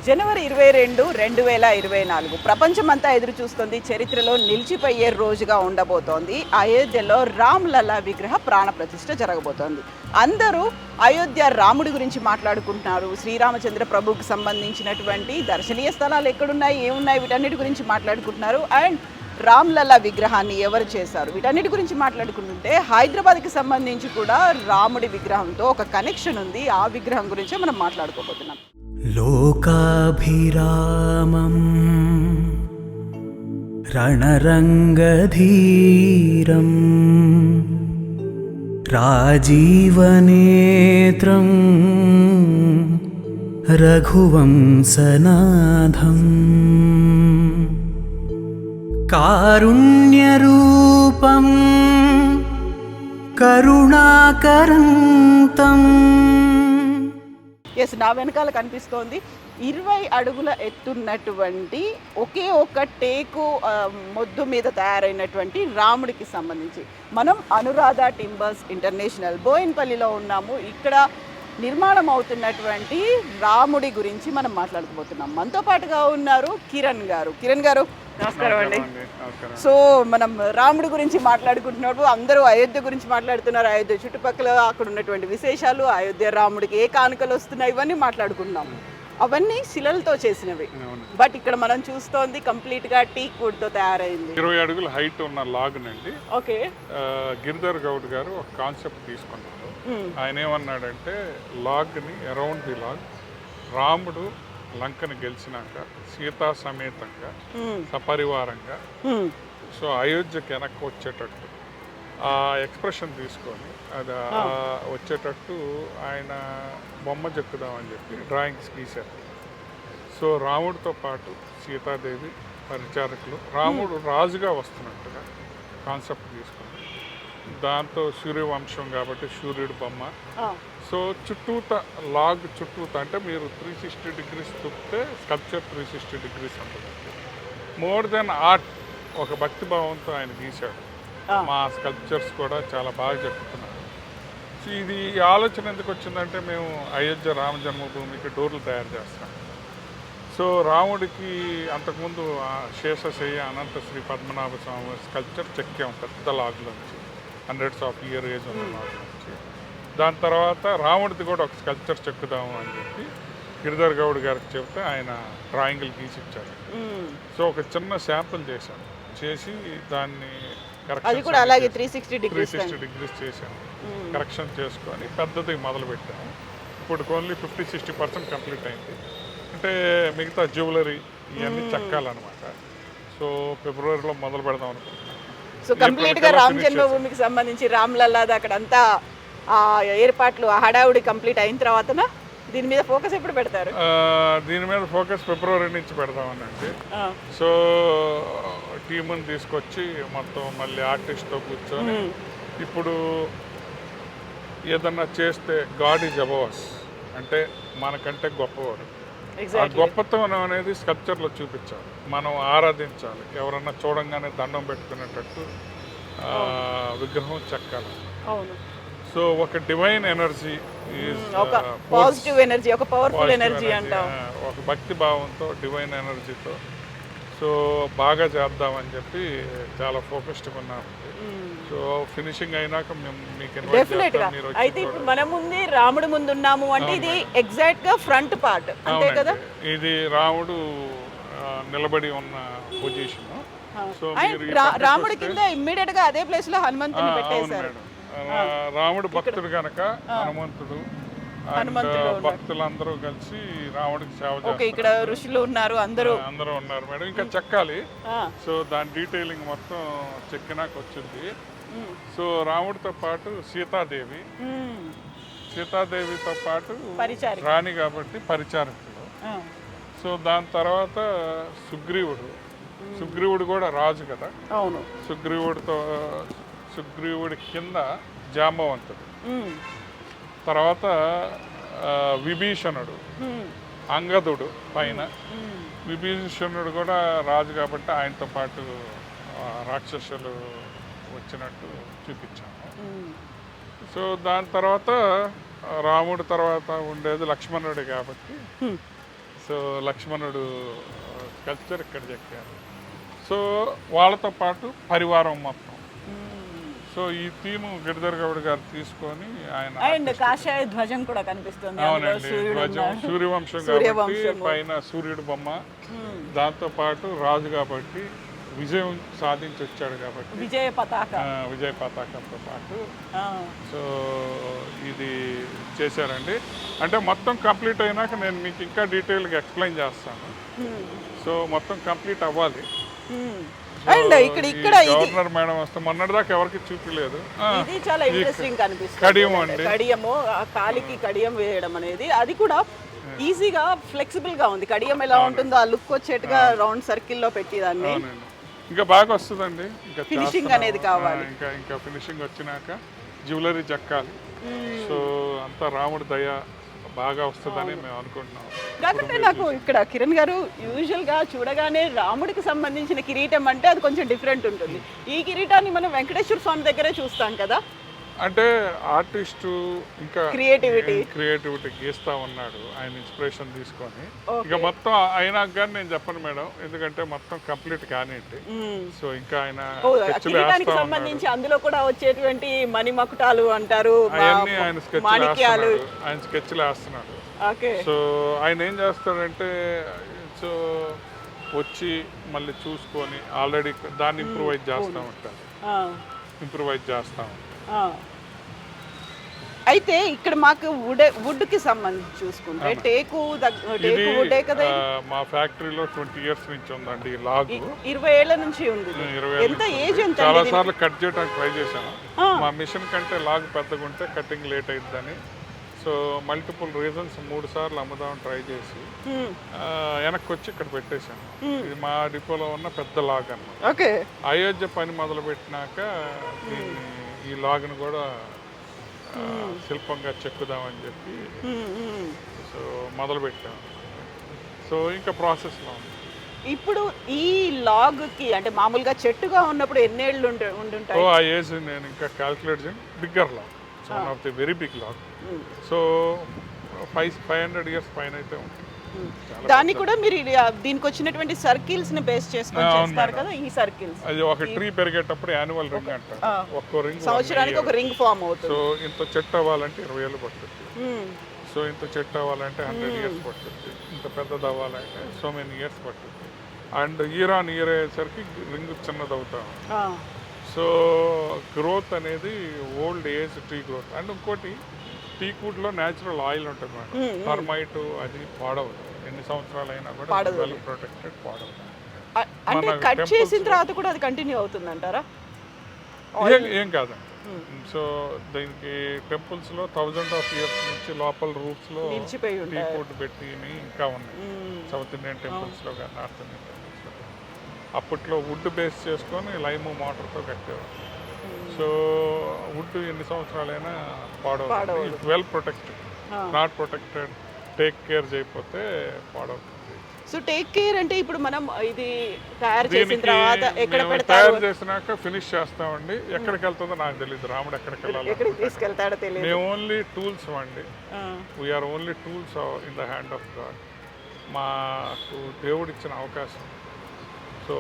జనవరి 22, 2024 ప్రపంచమంతా ఎదురు చూస్తుంది. చరిత్రలో నిలిచిపోయే రోజుగా ఉండబోతోంది. అయోధ్యలో రామ్లలా విగ్రహ ప్రాణ ప్రతిష్ఠ జరగబోతోంది. అందరూ అయోధ్య రాముడి గురించి మాట్లాడుకుంటున్నారు. శ్రీరామచంద్ర ప్రభువుకి సంబంధించినటువంటి దర్శనీయ స్థలాలు ఎక్కడున్నాయి, ఏమున్నాయి, వీటన్నిటి గురించి మాట్లాడుకుంటున్నారు. అండ్ రామ్లలా విగ్రహాన్ని ఎవరు చేశారు, వీటన్నిటి గురించి మాట్లాడుకుంటుంటే హైదరాబాద్కి సంబంధించి కూడా రాముడి విగ్రహంతో ఒక కనెక్షన్ ఉంది. ఆ విగ్రహం గురించే మనం మాట్లాడుకోబోతున్నాం. లోకాభిరామం రణరంగధీరం రాజీవనేత్రం రఘువంశనాథం కారుణ్యరూపం కరుణాకరంతం. ఎస్, నా వెనకాల కనిపిస్తోంది 20 అడుగుల ఎత్తున్నటువంటి ఒకే ఒక టేకు మొద్దు మీద తయారైనటువంటి రాముడికి సంబంధించి మనం అనురాధ టింబర్స్ ఇంటర్నేషనల్ బోయిన్పల్లిలో ఉన్నాము. ఇక్కడ నిర్మాణం అవుతున్నటువంటి రాముడి గురించి మనం మాట్లాడుకోబోతున్నాం. మనతో పాటుగా ఉన్నారు కిరణ్ గారు. కిరణ్ గారు, నమస్కారం అండి. సో మనం రాముడి గురించి మాట్లాడుకుంటున్నప్పుడు అందరూ అయోధ్య గురించి మాట్లాడుతున్నారు. అయోధ్య చుట్టుపక్కల అక్కడ ఉన్నటువంటి విశేషాలు, అయోధ్య రాముడికి ఏ కానుకలు వస్తున్నాయి, ఇవన్నీ మాట్లాడుకుంటున్నాము. అవన్నీ శిలలతో చేసినవి. బట్ ఇక్కడ మనం చూస్తోంది కంప్లీట్ గా టీక్ వుడ్ తో తయారైంది. 20 అడుగుల హైట్ ఉన్న లాగ్ నండి. ఓకే, గిరిధర్ గౌడ్ గారు ఒక కాన్సెప్ట్ తీసుకున్నారు. ఆయన ఏమన్నాడంటే, లాగ్ ని అరౌండ్ ది లాగ్ రాముడు లంకను గెలిచినాక సీతా సమేతంగా సపరివారంగా సో అయోధ్యకి వెనక్కి వచ్చేటట్టు ఆ ఎక్స్ప్రెషన్ తీసుకొని అది వచ్చేటట్టు ఆయన బొమ్మ చెక్కుదామని చెప్పి డ్రాయింగ్స్ గీశారు. సో రాముడితో పాటు సీతాదేవి పరిచారకులు, రాముడు రాజుగా వస్తున్నట్టుగా కాన్సెప్ట్ తీసుకుని దాంతో సూర్యవంశం కాబట్టి సూర్యుడు బొమ్మ. సో చుట్టూత లాగ్ చుట్టూత అంటే మీరు 360 degrees తిప్పితే స్కల్ప్చర్ 360 degrees ఉంటుంది. మోర్ దెన్ ఆర్ట్, ఒక భక్తి భావంతో ఆయన గీశాడు. మా స్కల్ప్చర్స్ కూడా చాలా బాగా చెప్తున్నారు. సో ఇది ఆలోచన ఎందుకు వచ్చిందంటే, మేము అయోధ్య రామ జన్మభూమికి డోర్లు తయారు చేస్తాం. సో రాముడికి అంతకుముందు శేషశయ్య అనంత శ్రీ పద్మనాభ స్వామి స్కల్ప్చర్ చెక్కాం పెద్ద లాగ్లో నుంచి, 100s of years ఏజ్ ఉన్న లాగ్ నుంచి. దాని తర్వాత రాముడిది కూడా ఒక స్కల్ప్చర్ చెక్కుదాము అని చెప్పి గిరిధర్ గౌడ్ గారికి చెప్తే ఆయన డ్రాయింగ్లు గీసిచ్చారు. సో ఒక చిన్న శాంపుల్ చేశాను, చేసి దాన్ని అది కూడా అలాగే 360 degrees చేశాను. కరెక్షన్ చేసుకొని పెద్దది మొదలు పెట్టాను. ఇప్పుడు ఓన్లీ 50-60% కంప్లీట్ అయింది. అంటే మిగతా జ్యువెలరీ ఇవన్నీ చెక్కాలన్నమాట. సో ఫిబ్రవరిలో మొదలు పెడదాం అనుకుంటున్నాను. సో కంప్లీట్ గా రామ జన్మభూమికి సంబంధించి రామ్లల్లాది అక్కడంతా ఏర్పాట్లు హడావుడి కంప్లీట్ అయిన తర్వాత దీని మీద ఫోకస్ ఎప్పుడు పెడతారు? దీని మీద ఫోకస్ ఫిబ్రవరి నుంచి పెడదామనండి. సో టీముని తీసుకొచ్చి మొత్తం మళ్ళీ ఆర్టిస్ట్తో కూర్చొని ఇప్పుడు ఏదన్నా చేస్తే గాడ్ ఈజ్ అబవ్ us, అంటే మనకంటే గొప్పవాడు. ఆ గొప్పతనం అనేది స్కల్ప్చర్లో చూపించాలి, మనం ఆరాధించాలి, ఎవరన్నా చూడంగానే దండం పెట్టుకునేటట్టు విగ్రహం చెక్కాలి. సో ఒక డివైన్ ఎనర్జీ, ఒక పాజిటివ్ ఎనర్జీ, ఒక పవర్ఫుల్ ఎనర్జీ అంటాం, ఒక భక్తి భావంతో డివైన్ ఎనర్జీతో సో బాగా చేద్దామని చెప్పి చాలా ఫోకస్డ్గా ఉన్నాము. సో ఫినిషింగ్ అయినాక మీకు డెఫినెట్ గా. అయితే ఇప్పుడు మన ముందే రాముడు ముందు ఉన్నాము అంటే ఇది ఎగ్జాక్ట్ గా ఫ్రంట్ పార్ట్ అంతే కదా? ఇది రాముడు నిలబడి ఉన్న పొజిషన్. సో రాముడి కింద ఇమ్మీడియట్ గా అదే ప్లేస్ లో హనుమంతుని పెట్టేశారు. రాముడు భక్తుడు కనుక హనుమంతుడు భక్తులందరూ కలిసి రాముడికి సేవ చేస్తారు. ఇక్కడ ఋషులు ఉన్నారు, అందరూ ఉన్నారు మేడం. ఇంకా చెక్కాలి. సో దాని డీటెయిలింగ్ మొత్తం చెక్కినాక వచ్చింది. సో రాముడితో పాటు సీతాదేవితో పాటు రాణి కాబట్టి పరిచారకులు. సో దాని తర్వాత సుగ్రీవుడు కూడా రాజు కదా. అవును. సుగ్రీవుడి కింద జాంబవంతుడు, తర్వాత విభీషణుడు, అంగదుడు పైన. విభీషణుడు కూడా రాజు కాబట్టి ఆయనతో పాటు రాక్షసులు వచ్చినట్టు చూపించాము. సో దాని తర్వాత రాముడు తర్వాత ఉండేది లక్ష్మణుడు కాబట్టి సో లక్ష్మణుడు కల్చర్ ఇక్కడ చెక్కారు. సో వాళ్ళతో పాటు పరివారం మొత్తం. సో ఈ థీమ్ గిరిధర్ గౌడ్ గారు తీసుకొని ఆయన అండ్ కాషాయ ధ్వజం కూడా కనిపిస్తుంది. అవునండి, ధ్వజం సూర్యవంశం కాబట్టి పైన సూర్యుడు బొమ్మ, దాంతో పాటు రాజు కాబట్టి విజయం సాధించి వచ్చాడు కాబట్టి విజయ పతాకంతో పాటు సో ఇది చేశారండి. అంటే మొత్తం కంప్లీట్ అయినాక నేను మీకు ఇంకా డీటెయిల్గా ఎక్స్ప్లెయిన్ చేస్తాను. సో మొత్తం కంప్లీట్ అవ్వాలి. అండ్ ఇక్కడ గవర్నర్ మేడం వస్తే మొన్నటిదాకా ఎవరికి చూపించలేదు. ఇది చాలా ఇంట్రెస్టింగ్ కనిపిస్తుంది. కడియం అండి, కడియము కాలికి కడియం వేయడం అనేది అది కూడా ఈజీగా ఫ్లెక్సిబుల్ గా ఉంది. కడియం ఎలా ఉంటుందో ఆ లుక్ వచ్చేట్టుగా రౌండ్ సర్కిల్ లో పెట్టి దాన్ని ఇంకా బాగా వస్తుందండి. ఇంకా ఫినిషింగ్ అనేది కావాలి. ఇంకా ఫినిషింగ్ వచ్చినాక జ్యువెలరీ చెక్కాలి. సో అంతా రాముడి దయ బాగా వస్తుందని మేము అనుకుంటున్నాం. కాకపోతే నాకు ఇక్కడ కిరణ్ గారు యూజువల్ గా చూడగానే రాముడికి సంబంధించిన కిరీటం అంటే అది కొంచెం డిఫరెంట్ ఉంటుంది. ఈ కిరీటాన్ని మనం వెంకటేశ్వర స్వామి దగ్గరే చూస్తాం కదా. అంటే ఆర్టిస్టు ఇంకా క్రియేటివిటీ గీస్తా ఉన్నాడు ఆయన ఇన్స్పిరేషన్ తీసుకొని. ఇక మొత్తం అయినాక కానీ నేను చెప్పను మేడం, ఎందుకంటే మొత్తం కంప్లీట్ కానివ్వండి. సో ఇంకా ఆయన సంబంధించి అందులో కూడా వచ్చేటువంటి మణిమకుటాలు అంటారు, అవన్నీ ఆయన స్కెచ్లు వేస్తున్నాడు. సో ఆయన ఏం చేస్తాడంటే సో వచ్చి మళ్ళీ చూసుకొని ఆల్రెడీ దాన్ని ఇంప్రూవైజ్ చేస్తూ ఉంటారు. అయితే ఇక్కడ మాకు వుడ్ కి సంబంధించి చూసుకుంటే టేకు వుడే కదా. మా ఫ్యాక్టరీలో 20 years నుంచి ఉందండి ఈ లాగ్. 20 ఏళ్ల నుంచి ఉంది. ఎంత ఏజ్ ఎంత? చాలా సార్లు కట్ చేయడానికి ట్రై చేశాను. మా మిషన్ కంటే లాగ్ పెద్దగా ఉంటే కటింగ్ లేట్ అయిద్దని. సో మల్టిపుల్ రీజన్స్ 3 సార్లు అమ్ముదామని ట్రై చేసి వెనక్కి వచ్చి ఇక్కడ పెట్టేశాను. ఇది మా డిపోలో ఉన్న పెద్ద లాగ్ అన్నమాట. అయోధ్య పని మొదలు పెట్టినాక దీన్ని ఈ లాగ్ను కూడా శిల్పంగా చెక్కుదామని చెప్పి సో మొదలు పెట్టాము. సో ఇంకా ప్రాసెస్లో ఉంది. ఇప్పుడు ఈ లాగ్ కి అంటే మామూలుగా చెట్టుగా ఉన్నప్పుడు ఎన్నేళ్ళు ఉంటుంటాయి? ఆ ఏజ్ నేను ఇంకా క్యాల్కులేట్ చేయను. Bigger log, one of the very big log. So 500 years పైన అయితే ఉంటుంది. దాన్ని కూడా మీరు దీనికి వచ్చినటువంటి సర్కిల్స్ ని బేస్ చేసుకొని చేస్తారు కదా. ఈ సర్కిల్స్ అది ఒక ట్రీ పెరిగేటప్పుడు యాన్యువల్ రింగ్ అంటారు. ఒక్కో రింగ్ సంవత్సరానికి ఒక రింగ్ ఫామ్ అవుతుంది. సో ఇంత చెట్టు అవ్వాలంటే 20 ఏళ్ళు పడుతుంది. సో ఇంత చెట్టు అవ్వాలంటే 100 years పడుతుంది. ఇంత పెద్దది అవ్వాలంటే సో మెనీ ఇయర్స్ పడుతుంది. అండ్ ఇయర్ ఆన్ ఇయర్ అయ్యేసరికి రింగ్ చిన్నది అవుతాం. సో గ్రోత్ అనేది old age tree growth. And ఇంకోటి టీక్ వుడ్ లో న్యాచురల్ ఆయిల్ ఉంటుంది మేడం. టర్మైట్ అది పాడవదు, ఎన్ని సంవత్సరాలు అయినా కూడా వెల్ ప్రొటెక్టెడ్, పాడవదు. అంటే కట్ చేసిన తర్వాత కూడా అది కంటిన్యూ అవుతుంది అంటారా? ఏం కాదండి. సో దీనికి టెంపుల్స్ లో 1000 years నుంచి లోపల రూట్స్ లో టీక్ వుడ్ పెట్టి ఇంకా ఉన్నాయి. సౌత్ ఇండియన్ టెంపుల్స్ లో కానీ నార్త్ ఇండియన్ టెంపుల్స్ లో అప్పట్లో వుడ్ బేస్ చేసుకొని లైమ్ వాటర్తో కట్టేవారు. సో వుడ్ ఎన్ని సంవత్సరాలైనా పాడవుతుంది. Well protected, not protected, take care చేయకపోతే పాడవుతుంది. సో టేక్ కేర్ అంటే ఇప్పుడు మనం ఇది తయారు చేసిన తర్వాత ఎక్కడ పెడతారు? తయారు చేసినాక ఫినిష్ చేస్తామండి. ఎక్కడికి వెళ్తుందో నాకు తెలియదు. రాముడు ఎక్కడికి వెళ్ళాలి, తీసుకెళ్తాడో తెలియదు. మేము ఓన్లీ టూల్స్ అండి. We're only tools in the hand of God. మాకు దేవుడు ఇచ్చిన అవకాశం. సో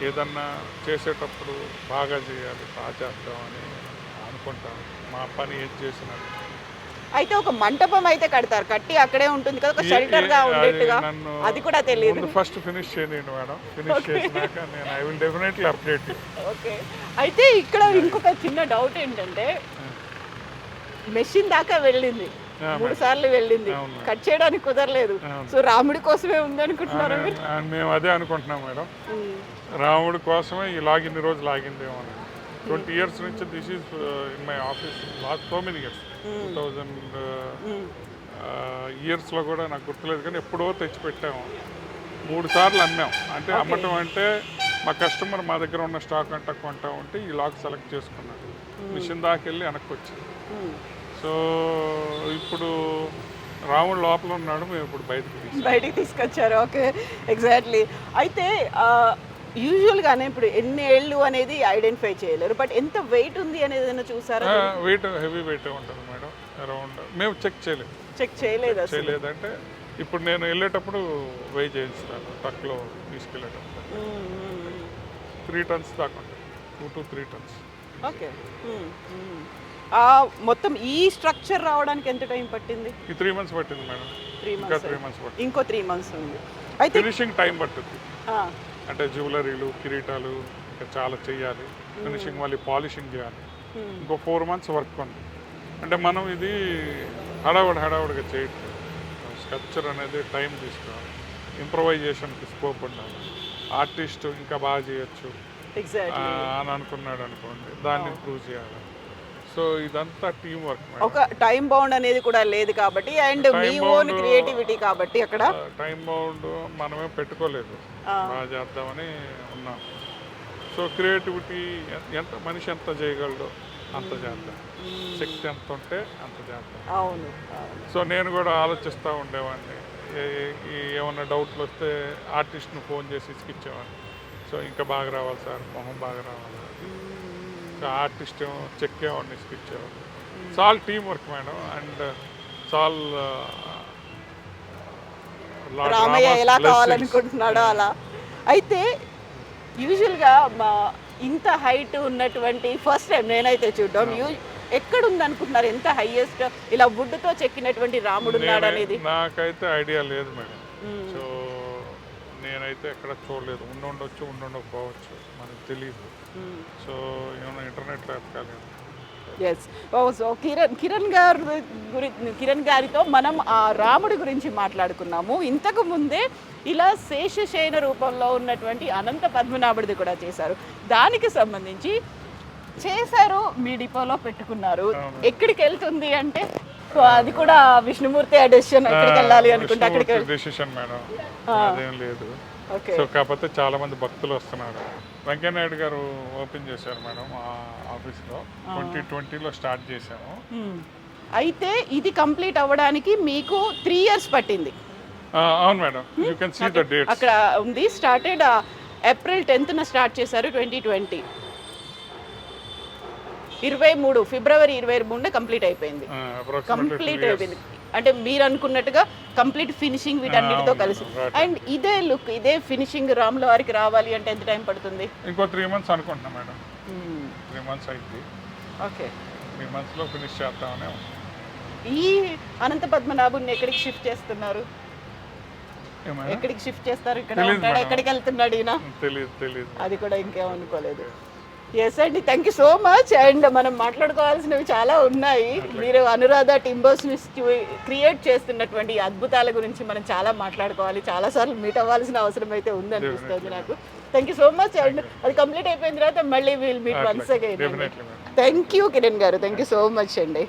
ఏదన్నా చేసేటప్పుడు బాగా చేయాలి, బాగా చేద్దామని అనుకుంటాం. మా పని ఏది చేసినా. అయితే ఒక మంటపం అయితే కడతారు, కట్టి అక్కడే ఉంటుంది కదా, ఒక షెల్టర్ గా ఉండేట్టుగా. అది కూడా తెలియదు. ఫస్ట్ ఫినిష్ చేయండి మేడం. ఫినిష్ చేసినాక నేను I will definitely update. Okay. అయితే ఇక్కడ ఇంకొక చిన్న డౌట్ ఏంటంటే మెషిన్ దాకా వెళ్ళింది, 3 సార్లు వెళ్ళింది, కట్ చేయడానికి కుదరలేదు. సో రాముడి కోసమే ఉంది అనుకుంటున్నారా? మేము అదే అనుకుంటున్నాం మేడం. రాముడి కోసమే ఈ లాగిన్ని రోజు లాగిందేమో. 20 years నుంచి this is in my office last so many years. 2000 yearsలో కూడా నాకు గుర్తులేదు, కానీ ఎప్పుడో తెచ్చి పెట్టాము. 3 సార్లు అమ్మాం. అంటే అమ్మటం అంటే మా కస్టమర్ మా దగ్గర ఉన్న స్టాక్ అంతా కొంటా ఉంటే ఈ లాగ్ సెలెక్ట్ చేసుకున్నాడు. మిషన్ దాకా వెళ్ళి వెనక్కి వచ్చింది. సో ఇప్పుడు రాముడు లోపల ఉన్నాడు, మేము ఇప్పుడు బయటికి తీసుకొచ్చారు. Okay, exactly. అయితే యూజువల్గానే ఇప్పుడు ఎన్ని ఏళ్ళు అనేది ఐడెంటిఫై చేయలేరు, బట్ ఎంత వెయిట్ ఉంది అనేది చూసారా? వెయిట్ హెవీ వెయిట్ ఉంటుంది మేడం. అరౌండ్ మేము చెక్ చేయలేదు. చెక్ చేయలేదు అసలు. చేయలేదంటే ఇప్పుడు నేను వెళ్ళేటప్పుడు వెయిట్ చేయిస్తాను ట్రక్లో తీసుకెళ్ళేటప్పుడు 3 tons దాకా ఉంటుంది, 2 to 3 tons. ఓకే. మొత్తం ఈ స్ట్రక్చర్ రావడానికి ఎంత టైం పట్టింది? ఈ 3 months పట్టింది మేడం. 3 ఇంకా months. 3 months పట్టింది. ఇంకో 3 months ఉంది. అయితే ఫినిషింగ్ టైం పట్టుద్ది. ఆ, అంటే జ్యువెలరీలు, కిరీటాలు ఇంకా చాలా చేయాలి. ఫినిషింగ్ మళ్ళీ పాలిషింగ్ చేయాలి. ఇంకో 4 months వర్క్ ఉంది. అంటే మనం ఇది హడావుడిగా చేయట్లేదు. స్కల్ప్చర్ అనేది టైం తీసుకోవాలి. ఇంప్రొవైజేషన్కి స్కోప్ ఉండాలి. ఆర్టిస్ట్ ఇంకా బాగా చేయొచ్చు ఎగ్జాక్ట్లీ. అని అనుకున్నాడు అనుకోండి, దాన్ని ఇంప్రూవ్ చేయాలి. సో ఇదంతా టీం వర్క్. ఒక టైం బౌండ్ అనేది కూడా లేదు కాబట్టి, అండ్ మీ ఓన్ క్రియేటివిటీ కాబట్టి అక్కడ టైం బౌండ్ మనమే పెట్టుకోలేదు, బాగా చేద్దామని ఉన్నాం. సో క్రియేటివిటీ ఎంత మనిషి ఎంత చేయగలడో అంత చేద్దాం, శక్తి ఎంత ఉంటే అంత చేద్దాం. అవును. సో నేను కూడా ఆలోచిస్తూ ఉండేవాడిని. ఏమన్నా డౌట్లు వస్తే ఆర్టిస్ట్ను ఫోన్ చేసి ఇసుకిచ్చేవాడిని. సో ఇంకా బాగా రావాలి సార్, మొహం బాగా రావాలి. సో ఆర్టిస్ట్ ఏమో చెక్ ఏమన్నా ఇసుకిచ్చేవాడు. చాలా టీం వర్క్ మేడం. అండ్ చాలా రామయ్య ఎలా కావాలనుకుంటున్నాడో అలా. అయితే యూజువల్గా మా ఇంత హైట్ ఉన్నటువంటి ఫస్ట్ టైం నేనైతే చూడడం, ఎక్కడ ఉంది అనుకుంటున్నారు? ఎంత హైయెస్ట్ ఇలా వుడ్తో చెక్కినటువంటి రాముడు ఉన్నాడు అనేది నాకైతే ఐడియా లేదు మేడం. సో నేనైతే ఎక్కడ చూడలేదు. ఉండొచ్చు, ఉండకపోవచ్చు, మనకు తెలియదు. సో ఏమైనా ఇంటర్నెట్లో ఎతకాలి. ఎస్. సో కిరణ్ గారితో మనం ఆ రాముడి గురించి మాట్లాడుకున్నాము. ఇంతకు ముందే ఇలా శేషశయన రూపంలో ఉన్నటువంటి అనంత పద్మనాభుడిది కూడా చేశారు. దానికి సంబంధించి చేశారు, మీ డిపోలో పెట్టుకున్నారు. ఎక్కడికి వెళ్తుంది అంటే సో అది కూడా విష్ణుమూర్తి డెసిషన్, ఎక్కడికి వెళ్ళాలి అనుకుంటే అక్కడికి డెసిషన్ మేడం, అదేం లేదు. సో కాకపోతే చాలా మంది భక్తులు వస్తున్నారు. వెంకయ్యనాయుడు గారు ఓపెన్ చేశారు మేడం ఆ ఆఫీస్లో. 2020లో స్టార్ట్ చేశాము. అయితే ఇది కంప్లీట్ అవ్వడానికి మీకు 3 years పట్టింది. అవును madam, you can see the dates అక్కడ ఉంది. స్టార్టెడ్ April 10th స్టార్ట్ చేశారు 2020. February 23 కంప్లీట్ అయిపోయింది. కంప్లీట్ అయిపోయింది అంటే మీరు అనుకున్నట్టుగా కంప్లీట్ ఫినిషింగ్ వీటన్నిటితో కలిసి. అండ్ ఇదే లుక్, ఇదే ఫినిషింగ్ రాముల వారికి రావాలి అంటే ఎంత టైం పడుతుంది? ఇంకో 3 months అనుకుంటున్నా మేడం. 3 months అయింది. ఓకే. 3 monthsలో ఫినిష్ చేద్దామనే. ఈ అనంత పద్మనాభుని ఎక్కడికి షిఫ్ట్ చేస్తున్నారు? ఎక్కడికి షిఫ్ట్ చేస్తారు? ఇక్కడ ఉంటాడు, ఎక్కడికి వెళ్తున్నాడు ఈయన? తెలియదు. అది కూడా ఇంకేమనుకోలేదు. ఎస్ అండి, thank you so much. And మనం మాట్లాడుకోవాల్సినవి చాలా ఉన్నాయి. మీరు అనురాధ టింబర్స్ని క్రియేట్ చేస్తున్నటువంటి అద్భుతాల గురించి మనం చాలా మాట్లాడుకోవాలి. చాలాసార్లు మీట్ అవ్వాల్సిన అవసరం అయితే ఉందనిపిస్తుంది నాకు. Thank you so much. And అది కంప్లీట్ అయిపోయిన తర్వాత మళ్ళీ will meet once again. Thank you Kiran గారు, థ్యాంక్ యూ సో మచ్ అండి.